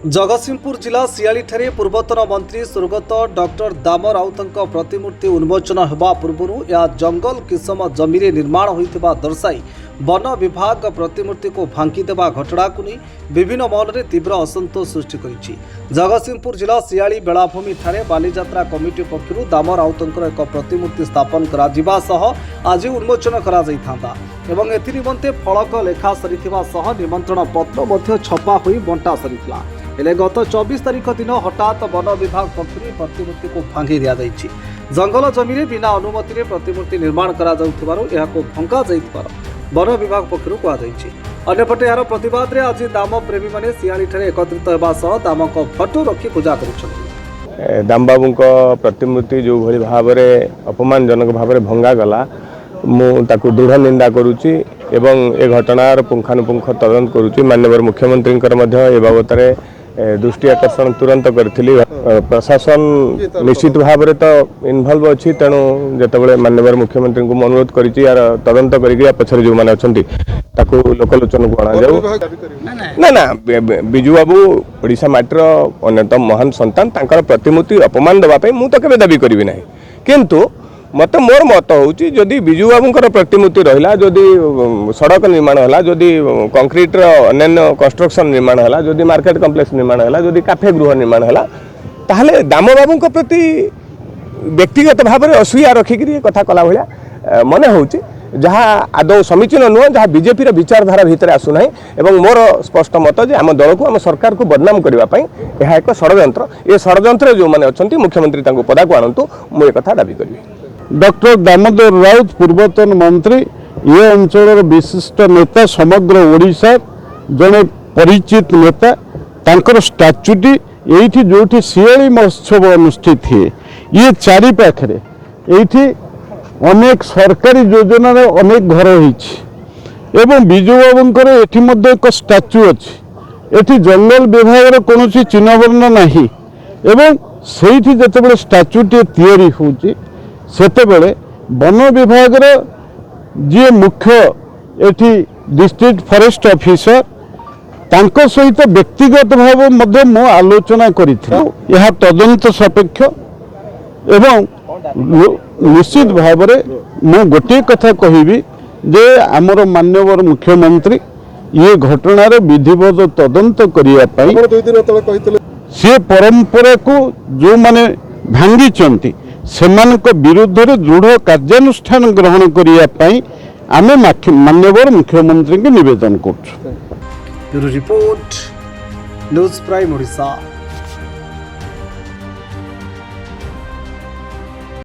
जगतसिंहपुर जिला सियालीठारे पूर्वतन मंत्री स्वर्गत डॉक्टर दाम राउतଙ୍କ प्रतिमूर्ति उन्मोचन होगा पूर्व यह जंगल किसम जमी निर्माण होता दर्शाई वन विभाग प्रतिमूर्ति को भांगीदेवा घटना को नहीं विभिन्न महल में तीव्र असंतोष सृष्टि करिछि। जगतसिंहपुर जिला सियाली बेलाभूमि ठारे बालीजात्रा कमिटी पक्षर दाम राउतଙ୍କର एक प्रतिमूर्ति स्थापन करा जिबा सह आज उन्मोचन करा जाइथांता एवं एथि निमंते फलक लेखा सरिथिबा सह निमंत्रण पत्र मध्य छपा होई बंटा सरिथिला। हेले गत 24 तारिख दिन हठात वन विभाग पक्षर प्रतिमूर्ति को भांगी दिया जाइछि। जंगल जमी बिना अनुमति प्रतिमूर्ति निर्माण करा जाउथिबारु एहाको भंगा जाइथिबार वन विभाग पक्षर कहुछि। अन्यपटे यार प्रतिवाद रे आज दाम प्रेमी माने सियालीठारे एकत्रित हेबा सह दाम को फोटो रखी पूजा करुछथि। दाम बाबू प्रतिमूर्ति जो भली भाव अपमानजनक भाव भंगा गला मुझे दृढ़ निंदा करुच्ची एवं ए घटनार पुंखानुपुंख तदंत करुच्ची। माननीय मुख्यमंत्री ए बाबत दृष्टि आकर्षण तुरंत करी। प्रशासन निश्चित भाव में तो इनवल्व अच्छी तेणु जिते माननीय मुख्यमंत्री को अनुरोध कर तदंत कर पछरे जो मैंने अच्छा लोकलोचन को अणा जाऊ ना ना बिजू बाबू ओडिशा माटीर अन्यतम महान संतान तांकर प्रतिमूर्ति अपमान देवाई मुझे केवे दाबी करी ना किंतु मत मोर मत हूँ जदि बिजू बाबूर प्रतिमूर्ति रहा जदि सड़क निर्माण है जदि कंक्रीटर अन्य कंस्ट्रक्शन निर्माण है जदि मार्केट कम्प्लेक्स निर्माण है जदि काफे गृह निर्माण है ताहले दाम बाबू प्रति व्यक्तिगत भाव में असूया रखिकी कथा कला भाया मन हो जहाँ आदौ समीचीन नुह जहाँ बीजेपी विचारधारा भितर आसुना एवं मोर स्पष्ट मत जे आम दल को आम सरकार को बदनाम करने यह एक षड्यंत्र ये षड्यंत्र जो मैंने अच्छा मुख्यमंत्री पदा को आणतु मुझे कथा दाबी करी। डॉक्टर दामोदर राउत पूर्वतन मंत्री ये अंचल विशिष्ट नेता समग्र ओडिशा जड़े परिचित नेता तांकर स्टाच्यूटी ये जो सियाली महोत्सव अनुष्ठित है ये चारि पाखरे ये अनेक सरकारी योजना अनेक घर होती बिजू बाबूंकर एठी मध्य एक स्टाच्यू अच्छी एठी जंगल विभाग कौन चिन्हवर्ण नहीं एवं से जिते स्टाच्यूटी तैयारी होची सेतेबेले वन विभाग जी मुख्य एठी डिस्ट्रिक्ट फॉरेस्ट ऑफिसर तांको सहित व्यक्तिगत भाव मध्य मो आलोचना करिथिलु यह तदंत सापेक्ष एवं निश्चित भाव मु गोटे कथा कहबी जे आमर माननीय मुख्यमंत्री ये घटनार विधिवत तदंत करने सी परंपरा को जो माने भांगी चंती सेमानक विरुद्ध दृढ़ कार्यानुष्ठान ग्रहण करने आम माननीय मुख्यमंत्री के निवेदन कर। Report news prime Odisha.